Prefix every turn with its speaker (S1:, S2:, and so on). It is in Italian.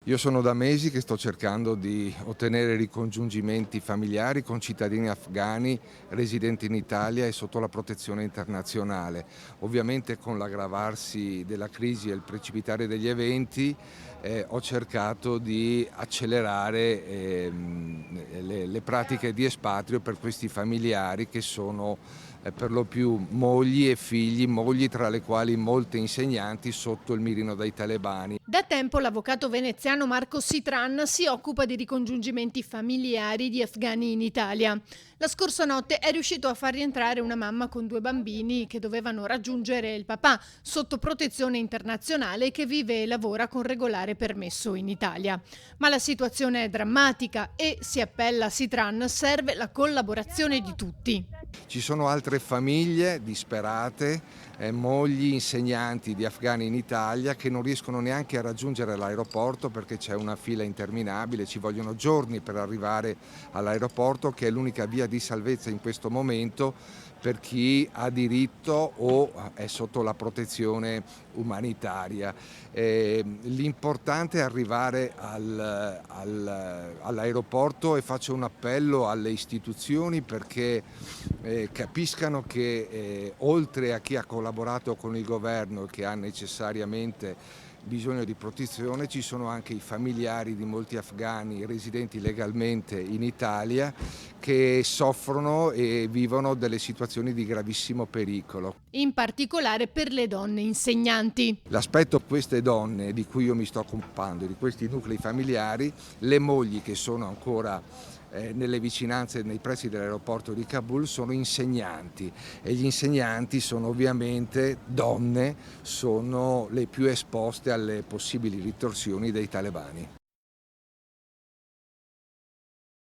S1: Io sono da mesi che sto cercando di ottenere ricongiungimenti familiari con cittadini afghani residenti in Italia e sotto la protezione internazionale. Ovviamente con l'aggravarsi della crisi e il precipitare degli eventi ho cercato di accelerare le pratiche di espatrio per questi familiari che sono per lo più mogli e figli, mogli tra le quali molte insegnanti sotto il mirino dei talebani.
S2: Da tempo l'avvocato veneziano Marco Sitran si occupa di ricongiungimenti familiari di afghani in Italia. La scorsa notte è riuscito a far rientrare una mamma con due bambini che dovevano raggiungere il papà sotto protezione internazionale e che vive e lavora con regolare permesso in Italia. Ma la situazione è drammatica e, si appella a Sitran, serve la collaborazione di tutti.
S1: Ci sono altre famiglie disperate, mogli insegnanti di afghani in Italia che non riescono neanche a raggiungere l'aeroporto perché c'è una fila interminabile, ci vogliono giorni per arrivare all'aeroporto, che è l'unica via di salvezza in questo momento per chi ha diritto o è sotto la protezione umanitaria. L'importante è arrivare all'aeroporto e faccio un appello alle istituzioni perché capiscano che oltre a chi ha collaborato con il governo e che ha necessariamente bisogno di protezione, ci sono anche i familiari di molti afghani residenti legalmente in Italia che soffrono e vivono delle situazioni di gravissimo pericolo.
S2: In particolare per le donne insegnanti.
S1: L'aspetto di queste donne di cui io mi sto occupando, di questi nuclei familiari, le mogli che sono ancora nelle vicinanze, nei pressi dell'aeroporto di Kabul, sono insegnanti e gli insegnanti sono ovviamente donne, sono le più esposte alle possibili ritorsioni dei talebani.